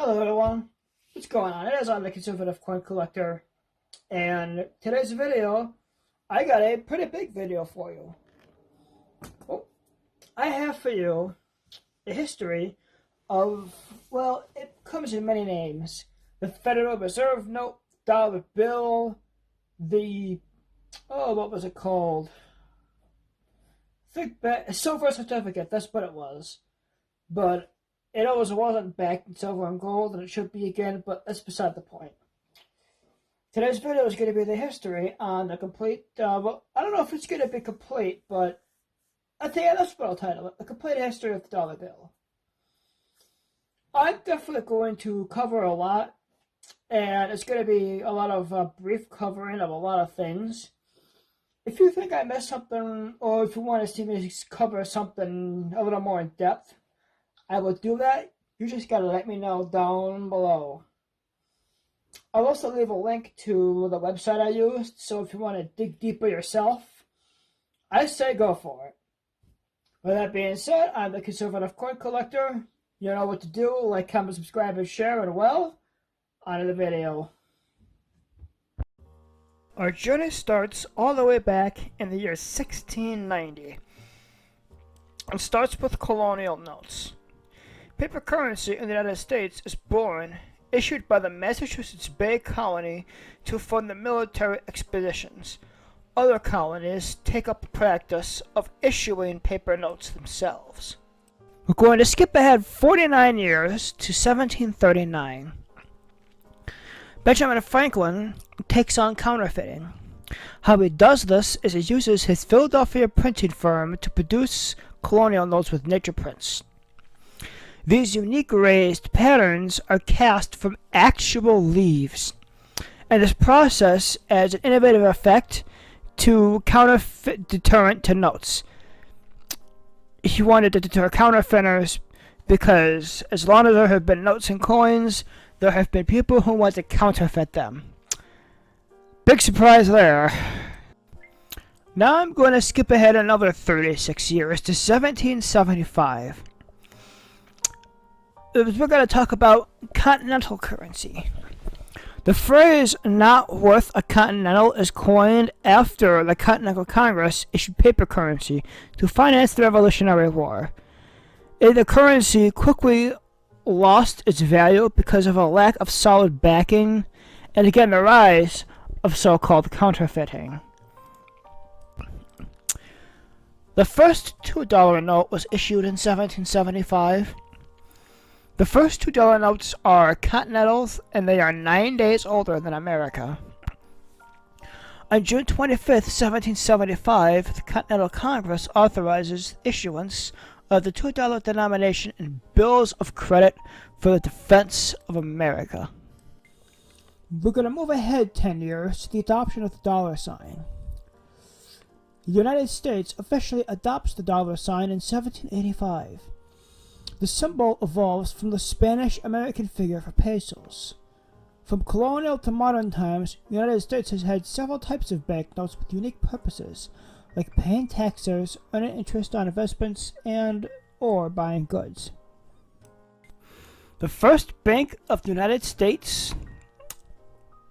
Hello everyone, what's going on? It is I'm the Conservative Coin Collector, and today's video, I got a pretty big video for you. Oh, I have for you the history of, well, it comes in many names. The Federal Reserve Note, dollar bill, what was it called? Silver certificate, that's what it was. But it always wasn't backed in silver and gold, and it should be again, but that's beside the point. Today's video is going to be the history on the complete, well, I don't know if it's going to be complete, but I think that's what I'll title it, a complete history of the dollar bill. I'm definitely going to cover a lot, and it's going to be a lot of brief covering of a lot of things. If you think I missed something, or if you want to see me cover something a little more in depth, I will do that. You just gotta let me know down below. I'll also leave a link to the website I used, so if you want to dig deeper yourself, I say go for it. With that being said, I'm the Conservative Coin Collector. You know what to do, like, comment, subscribe, and share, and well, on to the video. Our journey starts all the way back in the year 1690. It starts with colonial notes. Paper currency in the United States is born, issued by the Massachusetts Bay Colony to fund the military expeditions. Other colonies take up the practice of issuing paper notes themselves. We're going to skip ahead 49 years to 1739. Benjamin Franklin takes on counterfeiting. How he does this is he uses his Philadelphia printing firm to produce colonial notes with nature prints. These unique raised patterns are cast from actual leaves, and this process adds an innovative effect to counterfeit deterrent to notes. He wanted to deter counterfeiters because as long as there have been notes and coins, there have been people who want to counterfeit them. Big surprise there. Now I'm going to skip ahead another 36 years to 1775. We're going to talk about continental currency. The phrase "not worth a continental" is coined after the Continental Congress issued paper currency to finance the Revolutionary War. The currency quickly lost its value because of a lack of solid backing, and again the rise of so-called counterfeiting. The first $2 note was issued in 1775. The first $2 notes are continentals, and they are 9 days older than America. On June 25th, 1775, the Continental Congress authorizes issuance of the $2 denomination in bills of credit for the defense of America. We're going to move ahead 10 years to the adoption of the dollar sign. The United States officially adopts the dollar sign in 1785. The symbol evolves from the Spanish-American figure for pesos. From colonial to modern times, the United States has had several types of banknotes with unique purposes, like paying taxes, earning interest on investments, and/or buying goods. The first Bank of the United States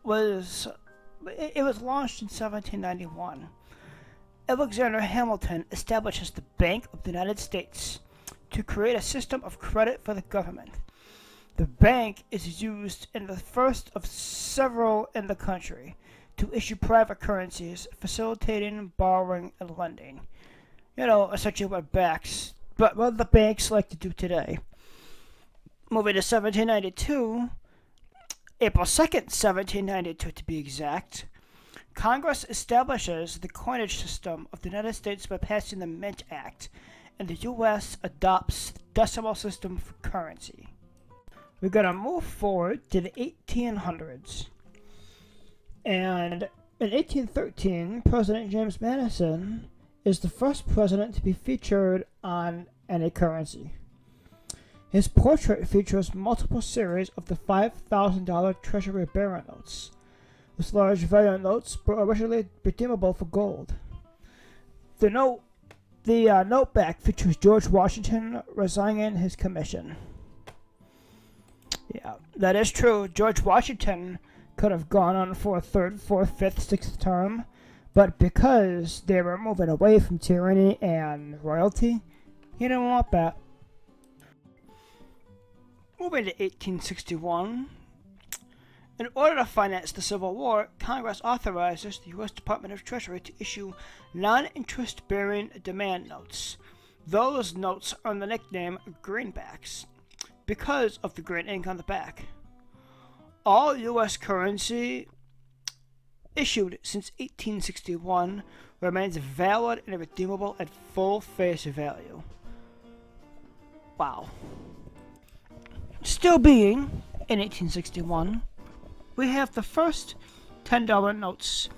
was launched in 1791. Alexander Hamilton establishes the Bank of the United States to create a system of credit for the government. The bank is used in the first of several in the country to issue private currencies, facilitating borrowing and lending. You know, essentially what the banks like to do today. Moving to 1792, April 2nd, 1792 to be exact, Congress establishes the coinage system of the United States by passing the Mint Act, and the U.S. adopts the decimal system for currency. We're going to move forward to the 1800s. And in 1813, President James Madison is the first president to be featured on any currency. His portrait features multiple series of the $5,000 Treasury bearer notes. These large value notes were originally redeemable for gold. The note back features George Washington resigning his commission. Yeah, that is true. George Washington could have gone on for a third, fourth, fifth, sixth term, but because they were moving away from tyranny and royalty, he didn't want that. Moving to 1861, in order to finance the Civil War, Congress authorizes the U.S. Department of Treasury to issue non-interest-bearing demand notes. Those notes earn the nickname greenbacks because of the green ink on the back. All U.S. currency issued since 1861 remains valid and redeemable at full face value. Wow. Still being, in 1861, we have the first $10 notes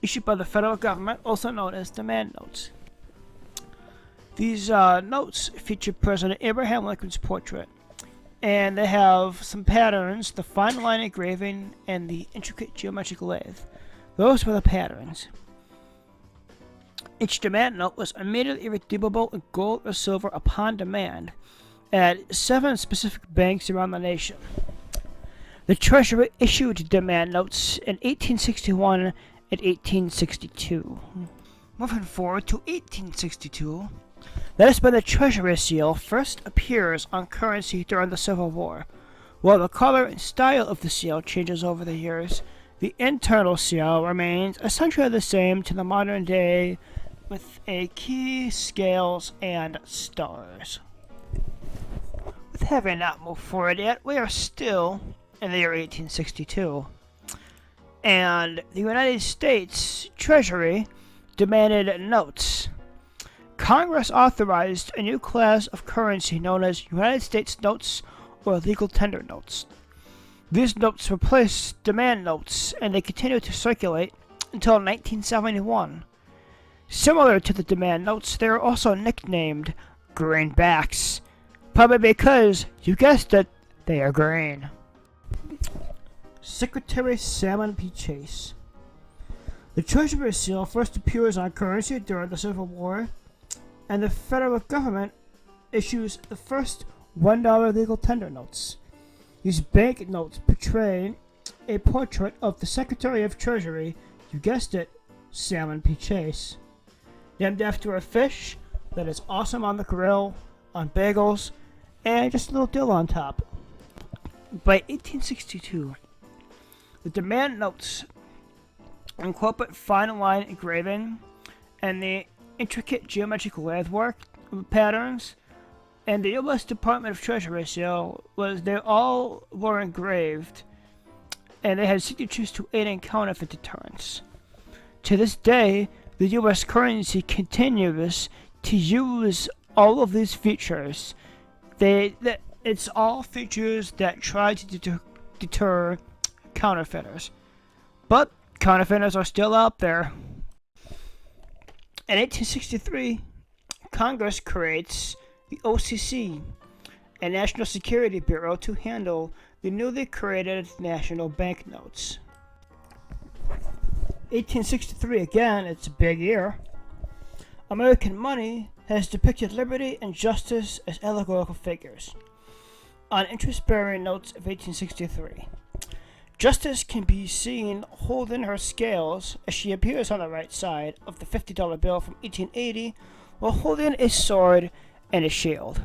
issued by the federal government, also known as demand notes. These notes feature President Abraham Lincoln's portrait, and they have some patterns, the fine line engraving, and the intricate geometric lathe. Those were the patterns. Each demand note was immediately redeemable in gold or silver upon demand at 7 specific banks around the nation. The Treasury issued demand notes in 1861 and 1862. Moving forward to 1862, that is when the Treasury seal first appears on currency during the Civil War. While the color and style of the seal changes over the years, the internal seal remains essentially the same to the modern day, with a key, scales, and stars. With having not moved forward yet, we are still in the year 1862, and the United States Treasury demanded notes. Congress authorized a new class of currency known as United States notes or legal tender notes. These notes replaced demand notes, and they continued to circulate until 1971. Similar to the demand notes, they are also nicknamed greenbacks, probably because, you guessed it, they are green. Secretary Salmon P. Chase. The Treasury seal first appears on currency during the Civil War, and the federal government issues the first $1 legal tender notes. These bank notes portray a portrait of the Secretary of Treasury, you guessed it, Salmon P. Chase, named after a fish that is awesome on the grill, on bagels, and just a little dill on top. By 1862, the demand notes incorporate fine line engraving and the intricate geometric lathe work patterns, and the U.S. Department of Treasury seal they all were engraved, and they had signatures to aid in counterfeit deterrence. To this day, the U.S. currency continues to use all of these features. It's all features that try to deter counterfeiters. But counterfeiters are still out there. In 1863, Congress creates the OCC, a National Security Bureau, to handle the newly created national banknotes. 1863 again, it's a big year. American money has depicted liberty and justice as allegorical figures on interest-bearing notes of 1863. Justice can be seen holding her scales as she appears on the right side of the $50 bill from 1880 while holding a sword and a shield.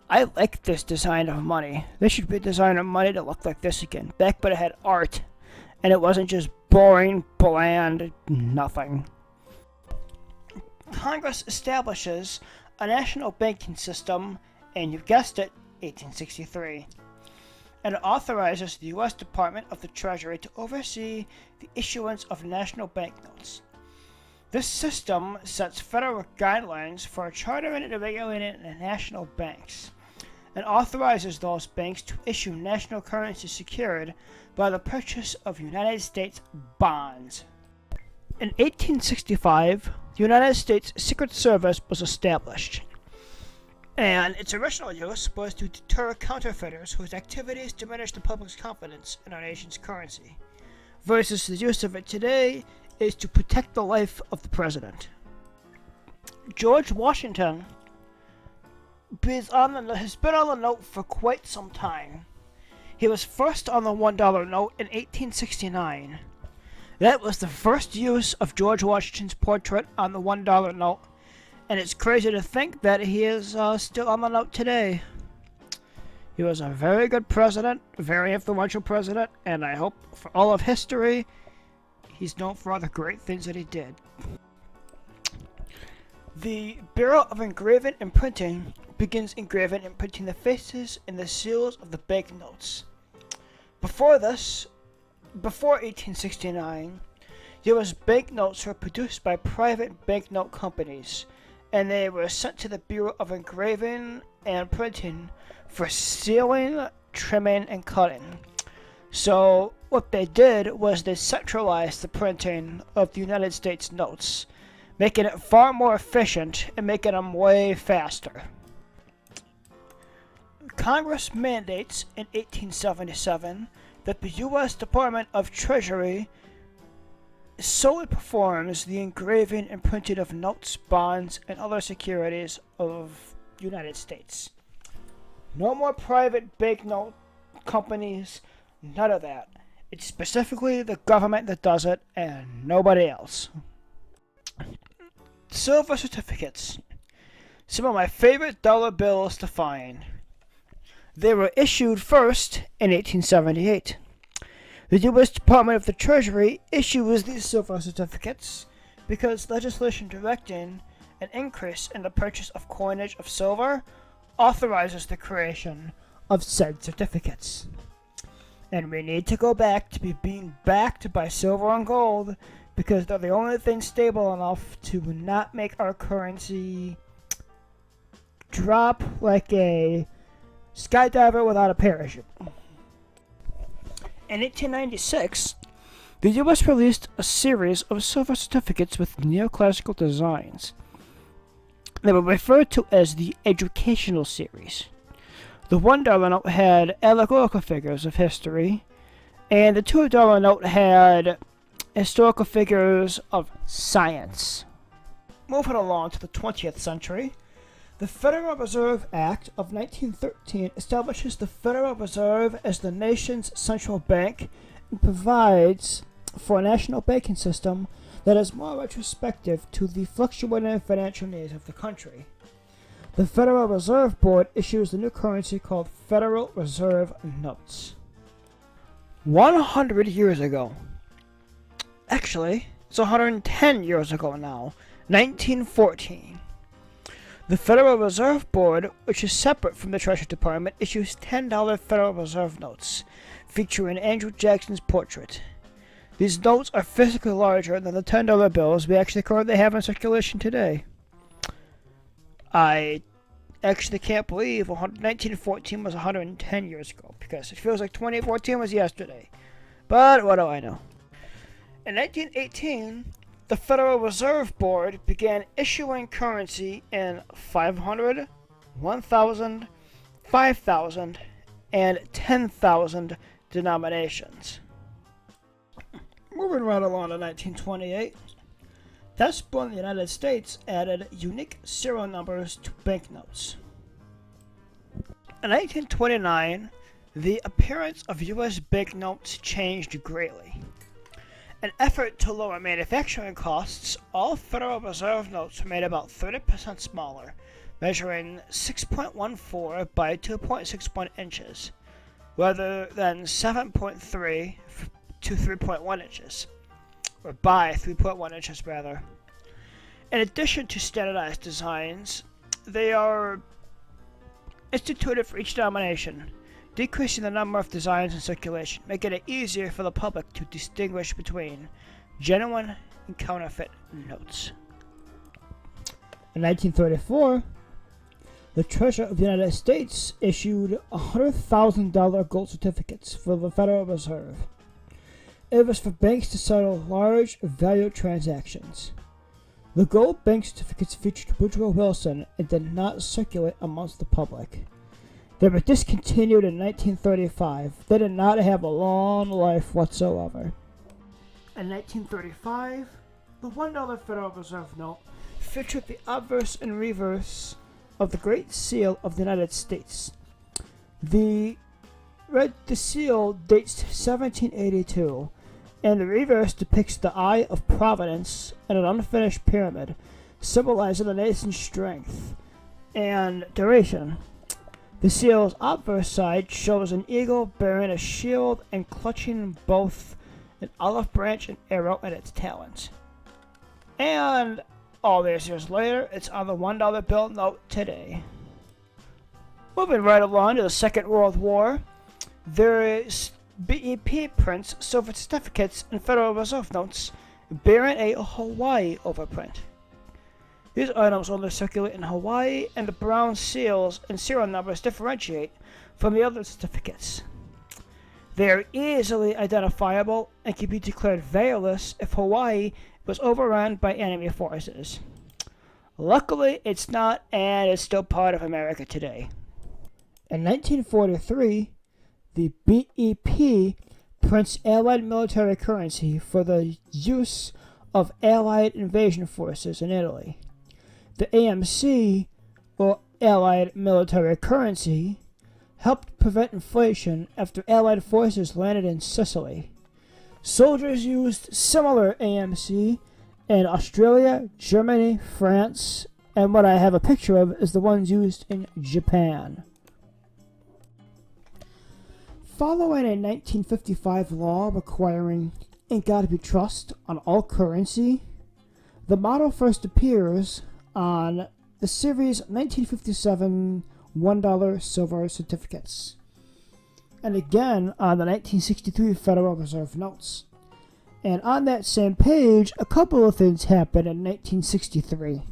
I like this design of money. There should be a design of money to look like this again. Back when it had art and it wasn't just boring, bland, nothing. Congress establishes a national banking system, and you guessed it, 1863. And it authorizes the U.S. Department of the Treasury to oversee the issuance of national banknotes. This system sets federal guidelines for chartering and regulating national banks, and authorizes those banks to issue national currency secured by the purchase of United States bonds. In 1865, the United States Secret Service was established, and its original use was to deter counterfeiters whose activities diminish the public's confidence in our nation's currency, versus the use of it today is to protect the life of the president. George Washington has been on the note for quite some time. He was first on the $1 note in 1869. That was the first use of George Washington's portrait on the $1 note, and it's crazy to think that he is still on the note today. He was a very good president, very influential president, and I hope for all of history, he's known for all the great things that he did. The Bureau of Engraving and Printing begins engraving and printing the faces and the seals of the banknotes. Before 1869, U.S. banknotes were produced by private banknote companies, and they were sent to the Bureau of Engraving and Printing for sealing, trimming, and cutting. So what they did was they centralized the printing of the United States notes, making it far more efficient and making them way faster. Congress mandates in 1877 that the U.S. Department of Treasury solely performs the engraving and printing of notes, bonds, and other securities of the United States. No more private banknote companies, none of that. It's specifically the government that does it and nobody else. Silver certificates. Some of my favorite dollar bills to find. They were issued first in 1878. The U.S. Department of the Treasury issues these silver certificates because legislation directing an increase in the purchase of coinage of silver authorizes the creation of said certificates. And we need to go back to being backed by silver and gold because they're the only thing stable enough to not make our currency drop like a skydiver without a parachute. In 1896, the U.S. released a series of silver certificates with neoclassical designs. They were referred to as the Educational Series. The $1 note had allegorical figures of history, and the $2 note had historical figures of science. Moving along to the 20th century, the Federal Reserve Act of 1913 establishes the Federal Reserve as the nation's central bank and provides for a national banking system that is more retrospective to the fluctuating financial needs of the country. The Federal Reserve Board issues the new currency called Federal Reserve Notes. 100 years ago, actually, it's 110 years ago now, 1914, the Federal Reserve Board, which is separate from the Treasury Department, issues $10 Federal Reserve notes featuring Andrew Jackson's portrait. These notes are physically larger than the $10 bills we actually currently have in circulation today. I actually can't believe 1914 was 110 years ago, because it feels like 2014 was yesterday. But what do I know? In 1918, the Federal Reserve Board began issuing currency in 500, 1,000, 5,000, and 10,000 denominations. Moving right along to 1928, that's when the United States added unique serial numbers to banknotes. In 1929, the appearance of U.S. banknotes changed greatly. An effort to lower manufacturing costs, all Federal Reserve notes were made about 30% smaller, measuring 6.14 by 2.61 inches, rather than 7.3 to 3.1 inches, or by 3.1 inches rather. In addition to standardized designs, they are instituted for each denomination, decreasing the number of designs in circulation, making it easier for the public to distinguish between genuine and counterfeit notes. In 1934, the Treasury of the United States issued $100,000 gold certificates for the Federal Reserve. It was for banks to settle large value transactions. The gold bank certificates featured Woodrow Wilson and did not circulate amongst the public. They were discontinued in 1935. They did not have a long life whatsoever. In 1935, the $1 Federal Reserve note featured the obverse and reverse of the Great Seal of the United States. The seal dates to 1782, and the reverse depicts the Eye of Providence and an unfinished pyramid, symbolizing the nation's strength and duration. The seal's obverse side shows an eagle bearing a shield and clutching both an olive branch and arrow in its talons. And all these years later, it's on the $1 bill note today. Moving right along to the Second World War, there is BEP prints, silver certificates, and Federal Reserve notes bearing a Hawaii overprint. These items only circulate in Hawaii, and the brown seals and serial numbers differentiate from the other certificates. They are easily identifiable and can be declared valueless if Hawaii was overrun by enemy forces. Luckily, it's not, and it's still part of America today. In 1943, the BEP prints Allied military currency for the use of Allied invasion forces in Italy. The AMC, or Allied military currency, helped prevent inflation after Allied forces landed in Sicily. Soldiers used similar AMC in Australia, Germany, France, and what I have a picture of is the ones used in Japan. Following a 1955 law requiring "in God we trust" on all currency, the motto first appears on the series 1957 $1 silver certificates, and again on the 1963 Federal Reserve notes. And on that same page, a couple of things happened in 1963.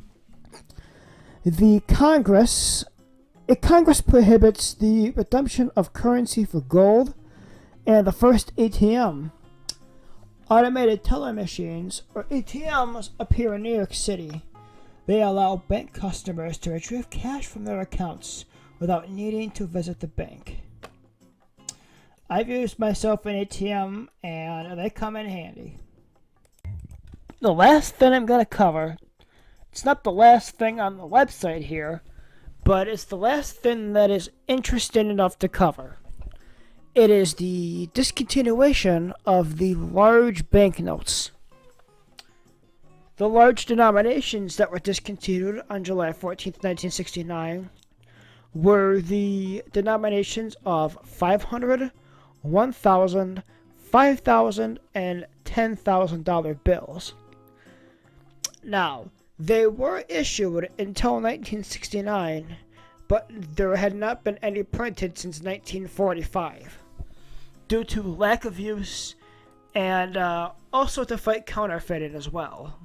Congress prohibits the redemption of currency for gold, and the first ATM, automated teller machines, or ATMs, appear in New York City. They allow bank customers to retrieve cash from their accounts without needing to visit the bank. I've used myself an ATM, and they come in handy. The last thing I'm going to cover, it's not the last thing on the website here, but it's the last thing that is interesting enough to cover. It is the discontinuation of the large banknotes. The large denominations that were discontinued on July 14th, 1969 were the denominations of $500, $1,000, $5,000, and $10,000 bills. Now, they were issued until 1969, but there had not been any printed since 1945, due to lack of use and also to fight counterfeiting as well.